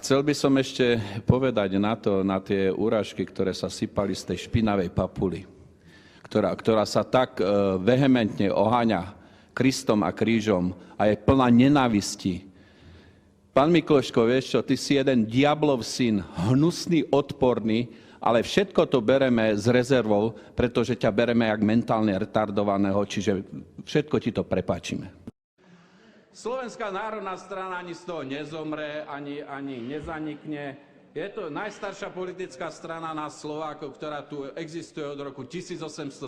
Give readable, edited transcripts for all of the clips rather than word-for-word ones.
chcel by som ešte povedať na tie úražky, ktoré sa sypali z tej špinavej papuly, ktorá sa tak vehementne oháňa Kristom a krížom a je plná nenávisti. Pán Mikloško, vieš čo, ty si jeden diablov syn, hnusný, odporný, ale všetko to bereme s rezervou, pretože ťa bereme jak mentálne retardovaného, čiže všetko ti to prepáčime. Slovenská národná strana ani z toho nezomre, ani nezanikne. Je to najstaršia politická strana nás Slovákov, ktorá tu existuje od roku 1871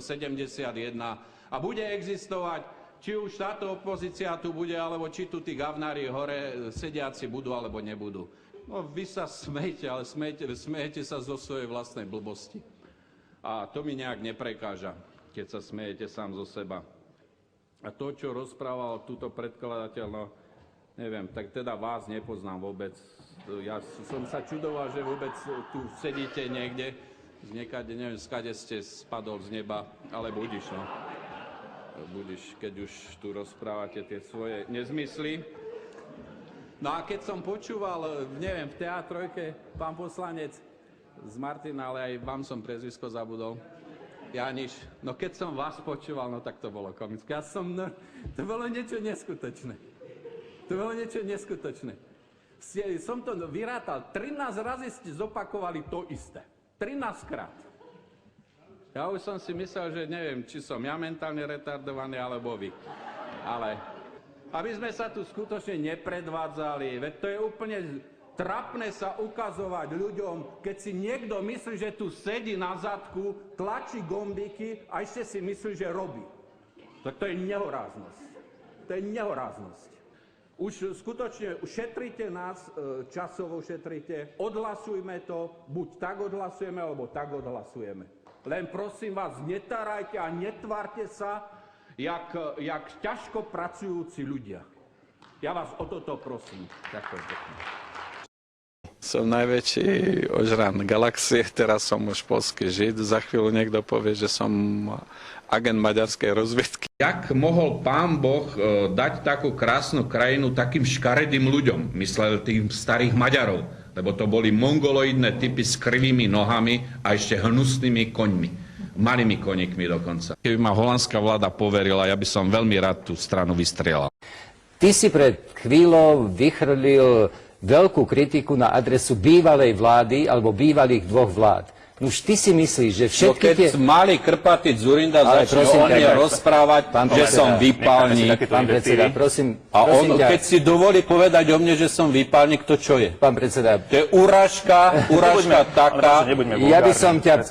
a bude existovať, či už táto opozícia tu bude, alebo či tu tí gavnári hore sediaci budú, alebo nebudú. No vy sa smejte, ale smejete sa zo svojej vlastnej blbosti. A to mi nejak neprekáža, keď sa smejete sám zo seba. A to, čo rozprával túto predkladateľ, no neviem, tak teda vás nepoznám vôbec. Ja som sa čudoval, že vôbec tu sedíte niekde, neviem, skade ste spadol z neba, ale budiš, no. Budiš, keď už tu rozprávate tie svoje nezmysly. No a keď som počúval, neviem, v TA3, pán poslanec z Martina, ale aj vám som priezvisko zabudol, Janiš, no keď som vás počúval, no tak to bolo komické. To bolo niečo neskutočné. Som to vyrátal, 13 razy ste zopakovali to isté. 13 krát. Ja už som si myslel, že neviem, či som ja mentálne retardovaný, alebo vy. Ale aby sme sa tu skutočne nepredvádzali, veď to je úplne trapné sa ukazovať ľuďom, keď si niekto myslí, že tu sedí na zadku, tlačí gombíky a ešte si myslí, že robí. Tak to je nehoráznosť. Už skutočne šetrite nás, časovo šetrite, odhlasujme to, buď tak odhlasujeme, alebo tak odhlasujeme. Len prosím vás, netárajte a netvárte sa, jak ťažko pracujúci ľudia. Ja vás o toto prosím. Ďakujem pekne. Som najväčší ožran galaxie, teraz som už poľský žid. Za chvíľu niekto povie, že som agent maďarskej rozviedky. Jak mohol pán Boh dať takú krásnu krajinu takým škaredým ľuďom? Myslel tým starých Maďarov, lebo to boli mongoloidné typy s krivými nohami a ešte hnusnými koňmi. Malými koníkmi dokonca. Keby ma holandská vláda poverila, ja by som veľmi rád tú stranu vystrelal. Ty si pred chvíľou vychrlil veľkú kritiku na adresu bývalej vlády alebo bývalých dvoch vlád. Už ty si myslíš, že všetky keď malý krpatý Dzurinda začne o mne rozprávať, že som výpalník. Pán predseda, prosím. A on, keď si dovolí povedať o mne, že som výpalník, to čo je? Pán predseda. To je urážka taká. Ja by som ťa,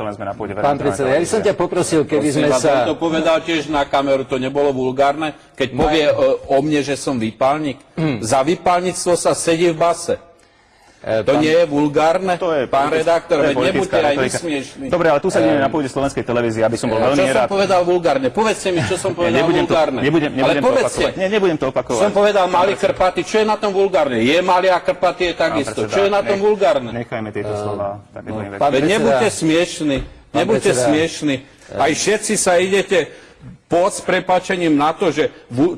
pán predseda, ja by som ťa poprosil, keby sme sa... To povedal tiež na kameru, to nebolo vulgárne, keď povie o mne, že som výpalník. Za výpalníctvo sa sedí v base. To nie je vulgárne, pán redaktor, veď nebuďte aj vysmiešný. Dobre, ale tu sa ideme na pôde slovenskej televízie, aby som bol veľmi Čo rád. som povedal vulgárne? Povedzte mi, čo som povedal vulgárne. Nebudem to opakovať. Som povedal malý krpatý, čo je na tom vulgárne? Je malý a krpatý je takisto. Čo je na tom vulgárne? Nechajme tieto slova. Veď nebuďte smiešní. Aj všetci sa idete s prepáčením na to, že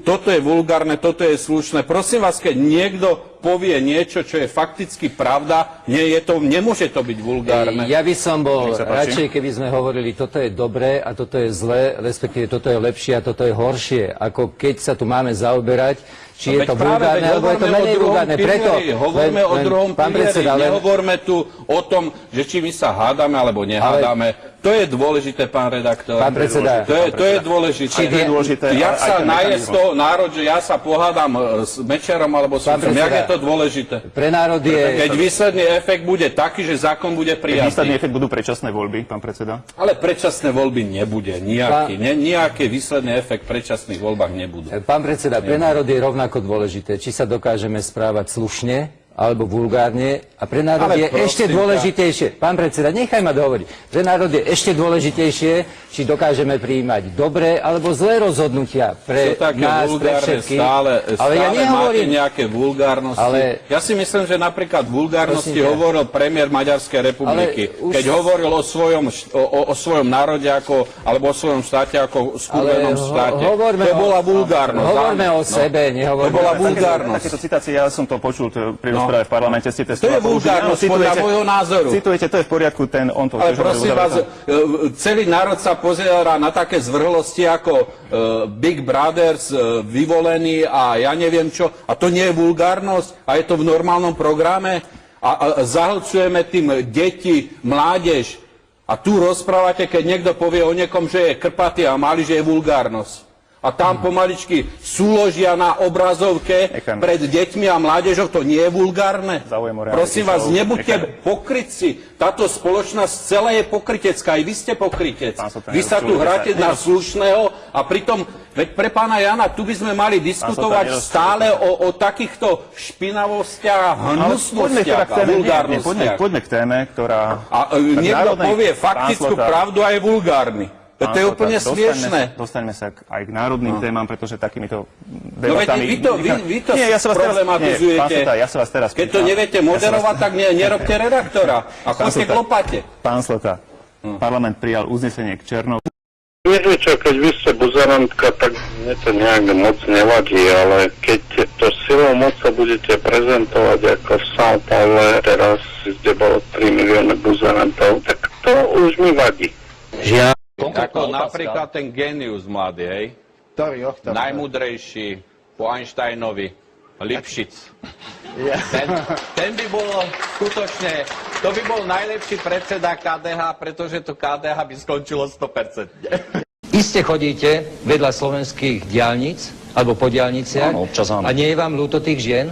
toto je vulgárne, toto je slušné. Prosím vás, keď niekto povie niečo, čo je fakticky pravda, nemôže to byť vulgárne. Ja by som bol radšej, keby sme hovorili, toto je dobré a toto je zlé, respektíve toto je lepšie a toto je horšie, ako keď sa tu máme zaoberať, či je to vulgárne, alebo je to menej vulgárne. Preto hovoríme o druhom pilieri, nehovorme tu o tom, že či my sa hádame alebo nehádame. To je dôležité, pán redaktor. Pán predseda. To je dôležité. Jak sa naje z toho národ, že ja sa pohádam s Mečerom alebo s Sudcom, jak je to dôležité? Pre národ je... Keď výsledný efekt bude taký, že zákon bude prijatý. Výsledný efekt budú predčasné voľby, pán predseda? Ale predčasné voľby nebude, nejaký výsledný efekt v predčasných voľbách nebudú. Pán predseda, pre národ je rovnako dôležité, či sa dokážeme správať slušne, alebo vulgárne. A pre národ je ešte dôležitejšie. Pán predseda, nechaj ma dohovoriť. Pre národ je ešte dôležitejšie, či dokážeme prijímať dobré alebo zlé rozhodnutia pre nás, pre všetkých. Ale ja nehovorím nejaké vulgárnosti. Ja si myslím, že napríklad vulgárnosti hovoril premiér Maďarskej republiky, keď hovoril o svojom národe alebo o svojom štáte ako skurvenom štáte. To bola vulgárnosť. Hovorme o sebe, nehovorme. To bola vulgárnosť. Takéto citácie, ja som to počul pri rozprave v parlamente ste To je vulgárnosť podľa môjho názoru. Citujete, to je v poriadku, on to... Ale prosím vás, celý národ sa pozerá na také zvrhlosti ako Big Brothers, Vyvolení a ja neviem čo. A to nie je vulgárnosť? A je to v normálnom programe? A zahlcujeme tým deti, mládež. A tu rozprávate, keď niekto povie o niekom, že je krpatý a malý, že je vulgárnosť. A tam pomaličky súložia na obrazovke pred deťmi a mládežou. To nie je vulgárne? Prosím vás, nebuďte pokrytci. Táto spoločnosť celá je pokrytecká. Aj vy ste pokrytec. Vy sa tu hráte na slušného a pritom, veď pre pána Jana, tu by sme mali diskutovať stále o takýchto špinavostiach a hnusnostiach a vulgárnostiach. Poďme k téme, ktorá... A niekto povie faktickú pravdu a je vulgárny. To je úplne smiešné. Dostaňme sa aj k národným témam, pretože takýmito No debatami... veď vy to problematizujete. Ja sa vás teraz Keď to neviete moderovať, tak nerobte redaktora. A choďte k lopate. Pán Slota, parlament prijal uznesenie k Černovu. Viete čo, keď vy ste buzerantka, tak mne to nejak moc nevadí, ale keď to silou moca budete prezentovať ako v São Paule, teraz kde bolo 3 milióny buzerantov, tak to už mi vadí. Ako napríklad ten génius mladý, hej? Najmúdrejší po Einsteinovi, Lipšic. Ten by bol skutočne, to by bol najlepší predseda KDH, pretože to KDH by skončilo 100%. Iste chodíte vedľa slovenských diaľnic, alebo po diaľniciach. Áno, občas áno. A nie je vám ľúto tých žien?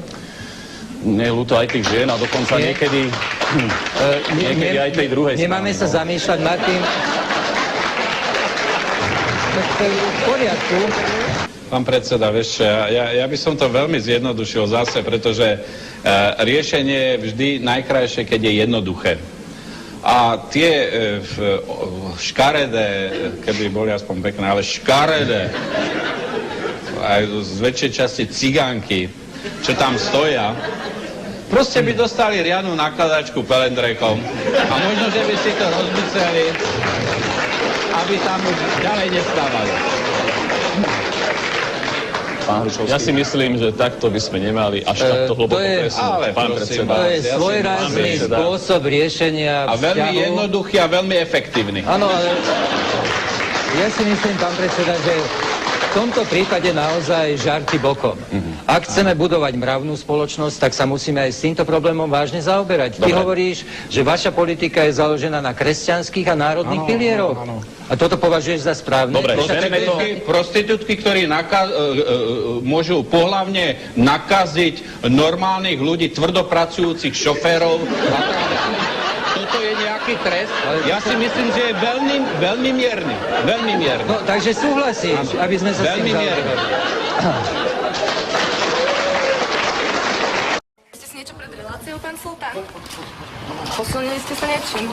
Nie je ľúto aj tých žien a dokonca niekedy aj tej druhej strany. Nemáme sa zamýšľať nad tým... To je v poriadku. Pán predseda, vieš, ja by som to veľmi zjednodušil zase, pretože riešenie je vždy najkrajšie, keď je jednoduché. A tie škaredé, keby boli aspoň pekné, ale škaredé, aj z väčšej časti cigánky, čo tam stoja, proste by dostali riadnu nakladačku pelendrekom a možno, že by si to rozmysleli, aby tam už ďalej nestávali. Ja si myslím, že takto by sme nemali až takto hlboko presnúť, pán predseda. To je svojrázný spôsob riešenia a veľmi jednoduchý a veľmi efektívny. Áno, ale ja si myslím, pán predseda, že v tomto prípade naozaj žarty bokom. Ak chceme budovať mravnú spoločnosť, tak sa musíme aj s týmto problémom vážne zaoberať. Ty hovoríš, že vaša politika je založená na kresťanských a národných pilieroch. A toto považuješ za správne? Dobre, prostitútky, ktorí môžu pohlavne nakaziť normálnych ľudí, tvrdopracujúcich šoférov. Toto je nejaký trest? Ja si myslím, že je veľmi mierny. Veľmi mierny. No, takže súhlasíš, aby sme sa s tým zaoberali. Ste si niečo pred reláciou, pán Sultán? Posunili ste sa niečím?